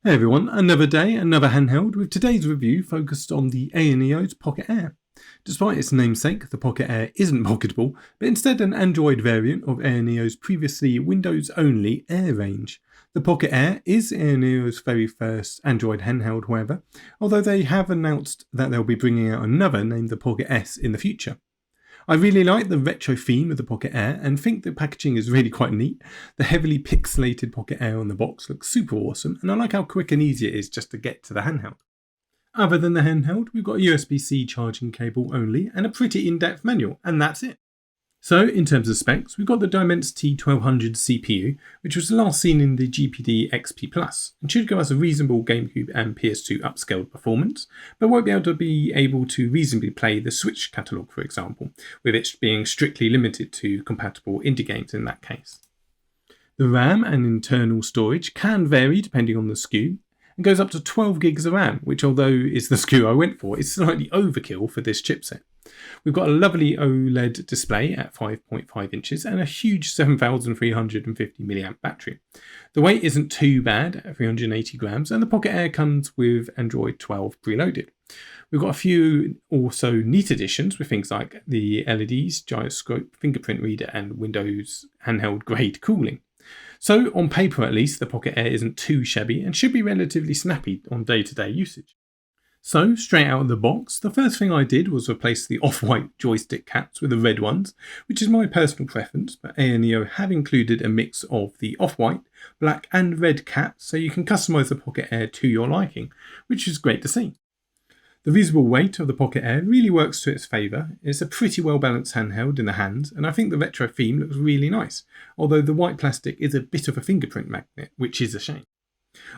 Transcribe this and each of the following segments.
Hey everyone, another day, another handheld, with today's review focused on the AyaNeo's Pocket Air. Despite its namesake, the Pocket Air isn't pocketable, but instead an Android variant of AyaNeo's previously Windows-only Air range. The Pocket Air is AyaNeo's very first Android handheld, however, although they have announced that they'll be bringing out another named the Pocket S in the future. I really like the retro theme of the Pocket Air and think the packaging is really quite neat. The heavily pixelated Pocket Air on the box looks super awesome, and I like how quick and easy it is just to get to the handheld. Other than the handheld, we've got a USB-C charging cable only and a pretty in-depth manual, and that's it. So, in terms of specs, we've got the Dimensity 1200 CPU, which was last seen in the GPD XP Plus, and should give us a reasonable Gamecube and PS2 upscaled performance, but won't be able to reasonably play the Switch catalogue, for example, with it being strictly limited to compatible indie games in that case. The RAM and internal storage can vary depending on the SKU, and goes up to 12 gigs of RAM, which, although is the SKU I went for, is slightly overkill for this chipset. We've got a lovely OLED display at 5.5 inches and a huge 7350 mAh battery. The weight isn't too bad at 380 grams, and the Pocket Air comes with Android 12 preloaded. We've got a few also neat additions with things like the LEDs, gyroscope, fingerprint reader, and Windows handheld grade cooling. So, on paper at least, the Pocket Air isn't too shabby and should be relatively snappy on day-to-day usage. So, straight out of the box, the first thing I did was replace the off-white joystick caps with the red ones, which is my personal preference, but AyaNeo have included a mix of the off-white, black and red caps so you can customise the Pocket Air to your liking, which is great to see. The reasonable weight of the Pocket Air really works to its favour. It's a pretty well balanced handheld in the hands, and I think the retro theme looks really nice, although the white plastic is a bit of a fingerprint magnet, which is a shame.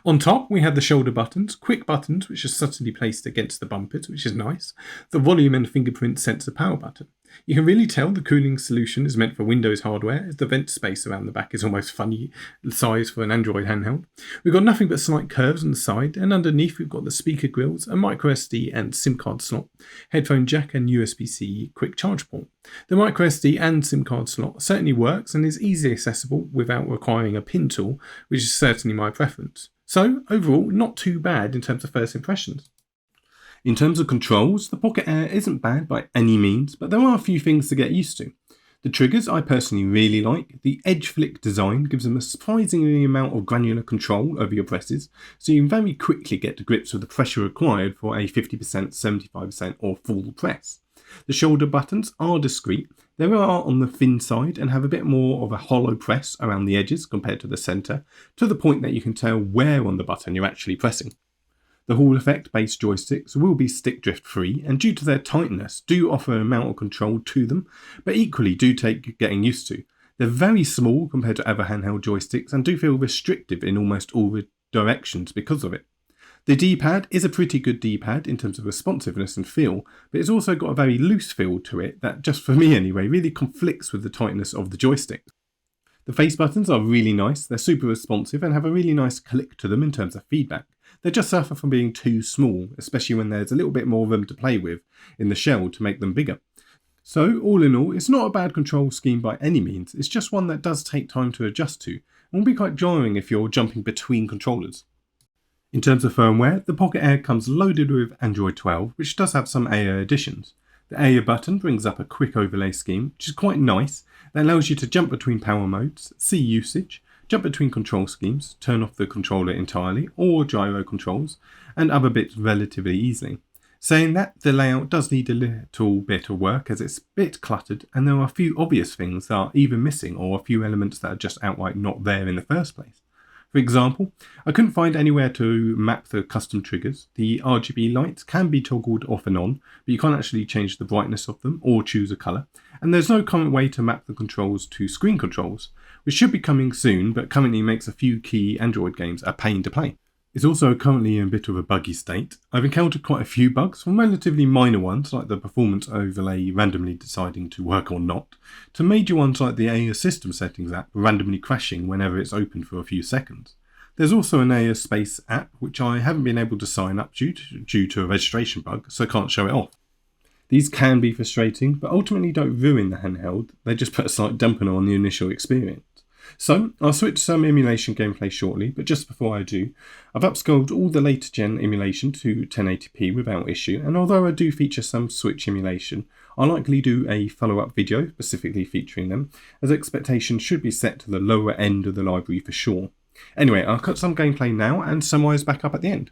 On top, we have the shoulder buttons, quick buttons which are subtly placed against the bumpers, which is nice, the volume and fingerprint sensor power button. You can really tell the cooling solution is meant for Windows hardware, as the vent space around the back is almost funny size for an Android handheld. We've got nothing but slight curves on the side, and underneath we've got the speaker grills, a microSD and SIM card slot, headphone jack and USB-C quick charge port. The microSD and SIM card slot certainly works and is easily accessible without requiring a pin tool, which is certainly my preference. So, overall, not too bad in terms of first impressions. In terms of controls, the Pocket Air isn't bad by any means, but there are a few things to get used to. The triggers I personally really like. The edge flick design gives them a surprisingly amount of granular control over your presses, so you can very quickly get to grips with the pressure required for a 50%, 75% or full press. The shoulder buttons are discreet. They are on the thin side and have a bit more of a hollow press around the edges compared to the centre, to the point that you can tell where on the button you're actually pressing. The Hall effect based joysticks will be stick drift free, and due to their tightness do offer an amount of control to them, but equally do take getting used to. They're very small compared to other handheld joysticks and do feel restrictive in almost all directions because of it. The D-pad is a pretty good D-pad in terms of responsiveness and feel, but it's also got a very loose feel to it that, just for me anyway, really conflicts with the tightness of the joystick. The face buttons are really nice, they're super responsive and have a really nice click to them in terms of feedback. They just suffer from being too small, especially when there's a little bit more room to play with in the shell to make them bigger. So, all in all, it's not a bad control scheme by any means, it's just one that does take time to adjust to, and will be quite jarring if you're jumping between controllers. In terms of firmware, the Pocket Air comes loaded with Android 12, which does have some Aya additions. The Aya button brings up a quick overlay scheme, which is quite nice, that allows you to jump between power modes, see usage, jump between control schemes, turn off the controller entirely, or gyro controls, and other bits relatively easily. Saying that, the layout does need a little bit of work as it's a bit cluttered, and there are a few obvious things that are either missing or a few elements that are just outright not there in the first place. For example, I couldn't find anywhere to map the custom triggers. The RGB lights can be toggled off and on, but you can't actually change the brightness of them or choose a colour. And there's no current way to map the controls to screen controls, which should be coming soon, but currently makes a few key Android games a pain to play. It's also currently in a bit of a buggy state. I've encountered quite a few bugs, from relatively minor ones like the performance overlay randomly deciding to work or not, to major ones like the Aya System Settings app randomly crashing whenever it's open for a few seconds. There's also an Aya Space app which I haven't been able to sign up due to a registration bug, so I can't show it off. These can be frustrating, but ultimately don't ruin the handheld, they just put a slight dampener on the initial experience. So, I'll switch to some emulation gameplay shortly, but just before I do, I've upscaled all the later gen emulation to 1080p without issue, and although I do feature some Switch emulation, I'll likely do a follow-up video specifically featuring them, as expectations should be set to the lower end of the library for sure. Anyway, I'll cut some gameplay now and summarise back up at the end.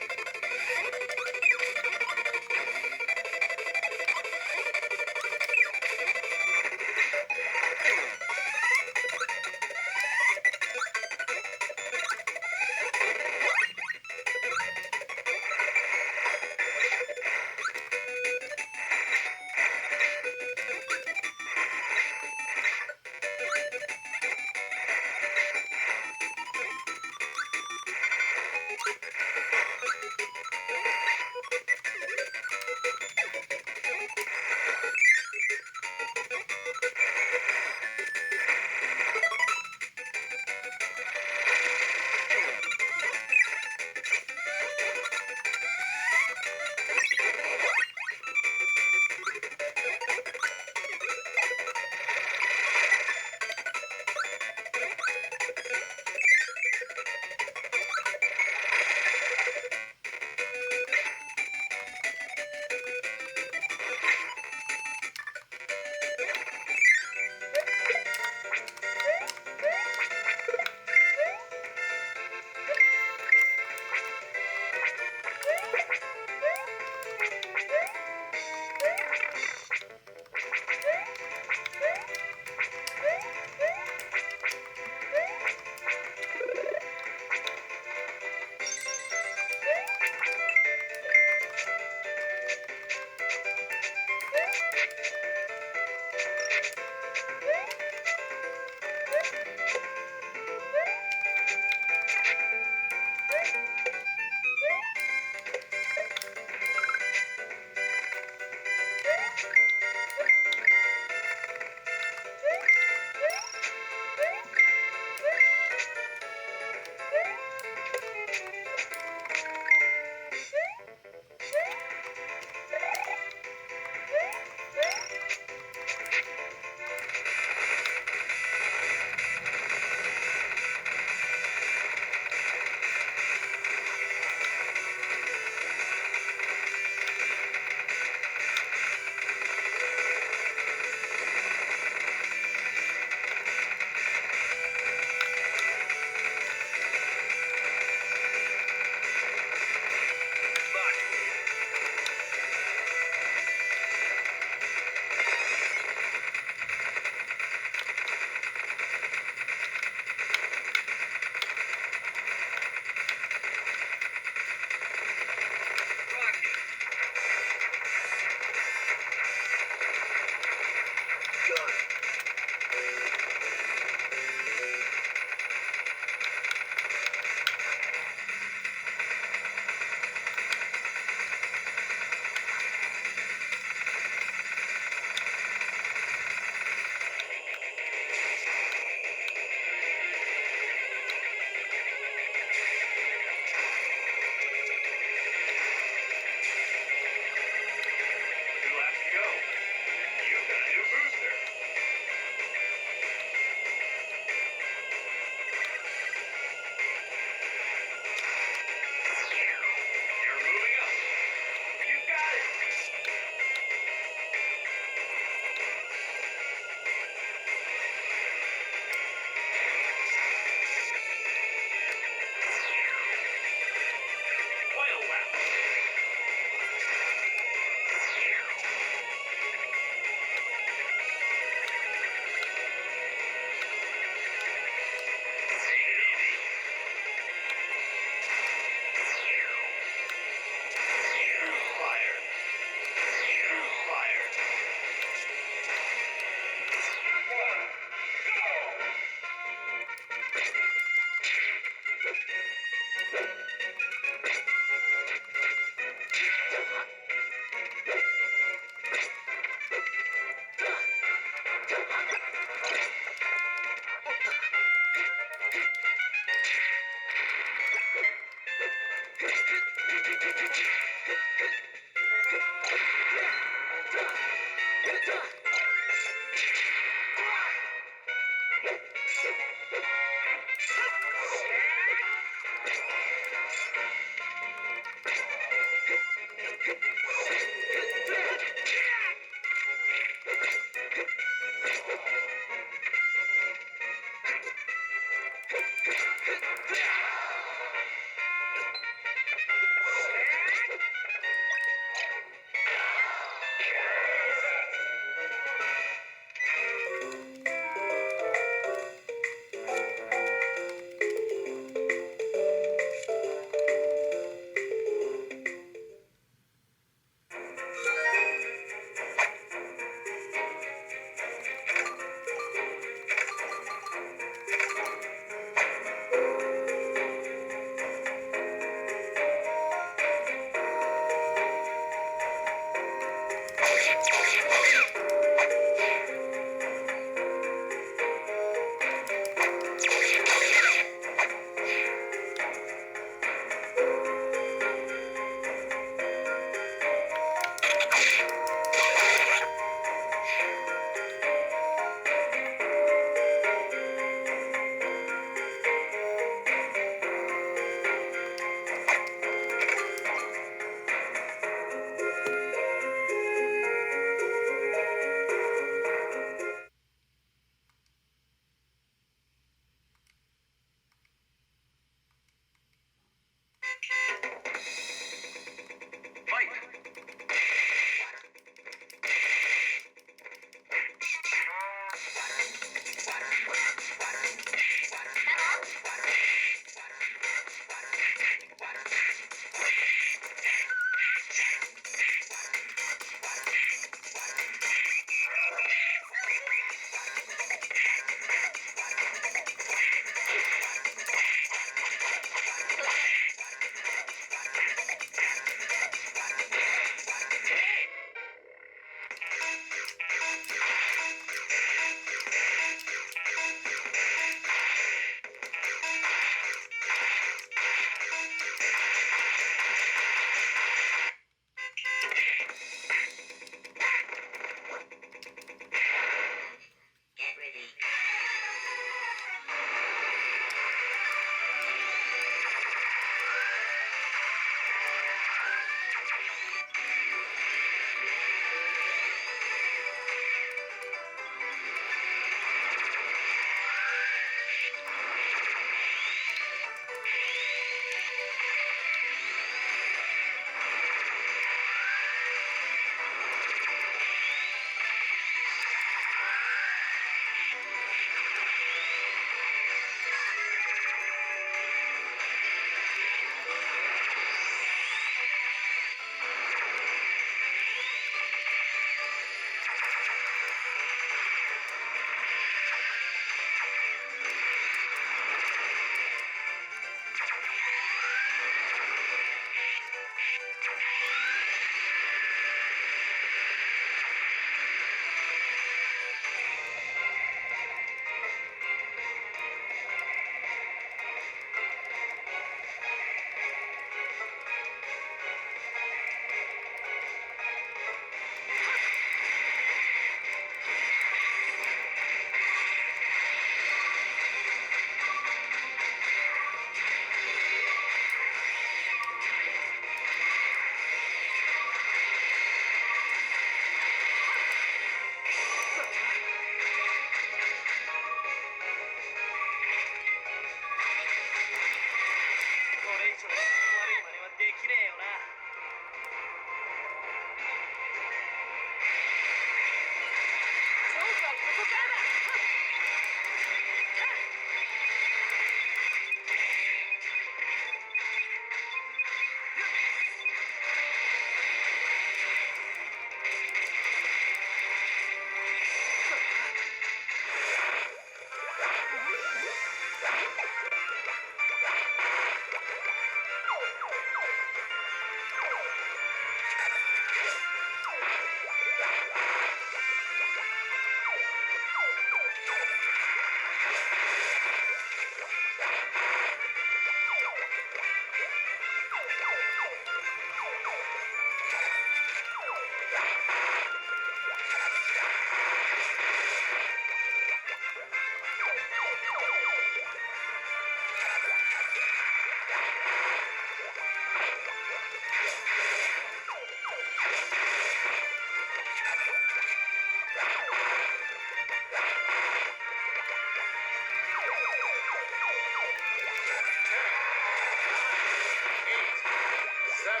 Finish!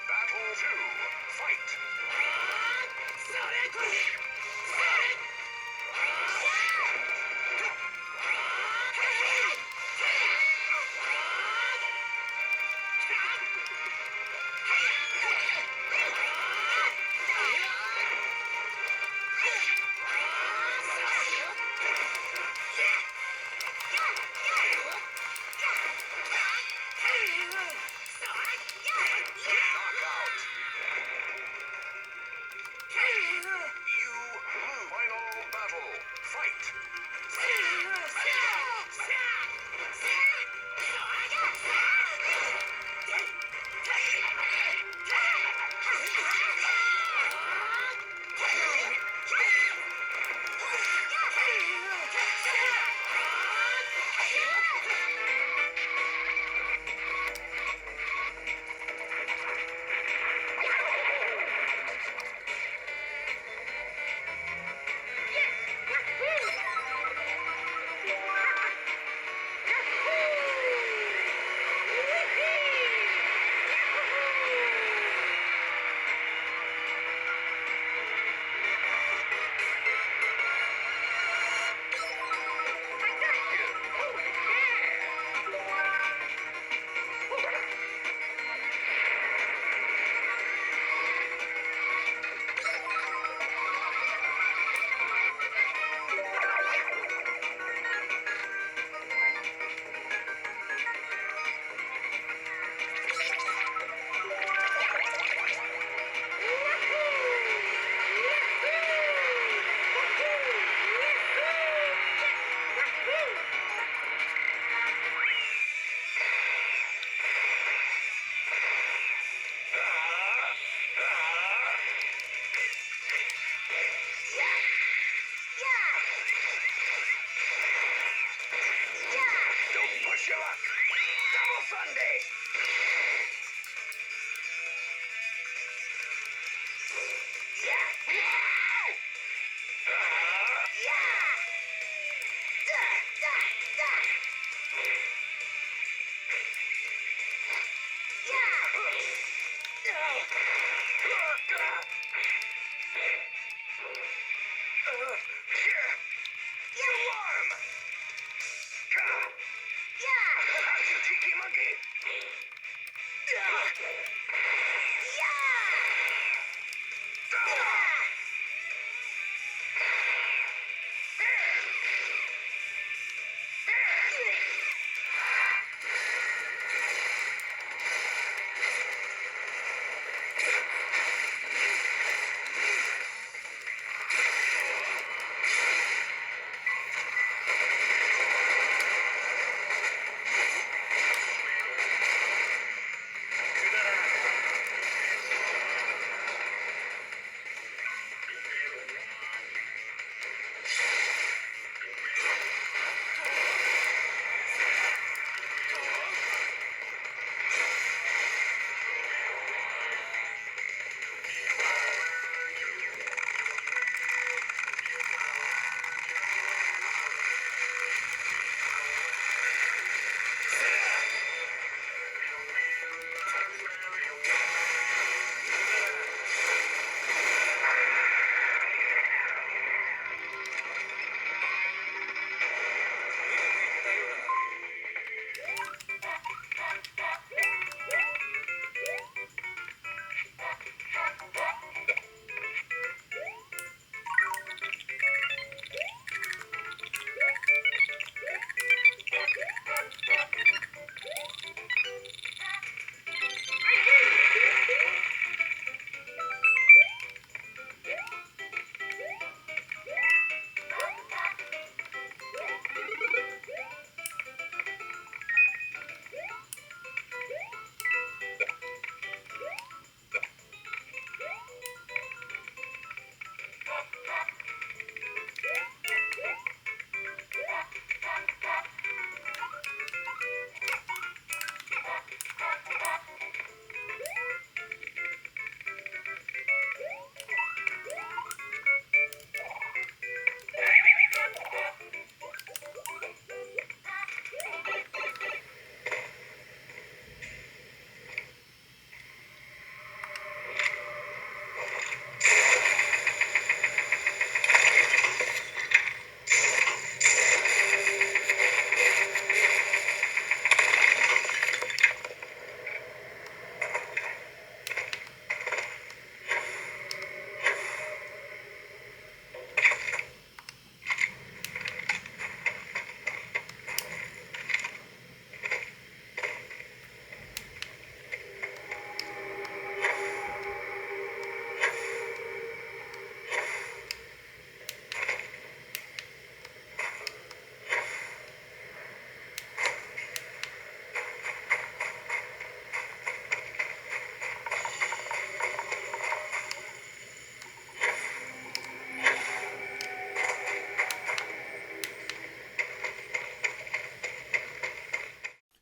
Battle 2, fight! Knockout! You lose. Final battle, fight!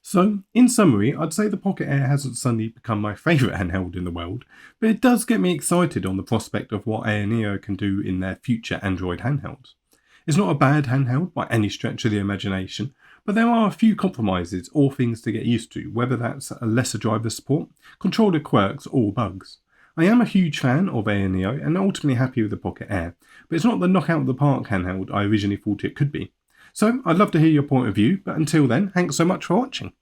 So, in summary, I'd say the Pocket Air hasn't suddenly become my favourite handheld in the world, but it does get me excited on the prospect of what AyaNeo can do in their future Android handhelds. It's not a bad handheld by any stretch of the imagination, but there are a few compromises or things to get used to, whether that's a lesser driver support, controller quirks, or bugs. I am a huge fan of AyaNeo and ultimately happy with the Pocket Air, but it's not the knockout of the park handheld I originally thought it could be. So I'd love to hear your point of view, but until then, thanks so much for watching.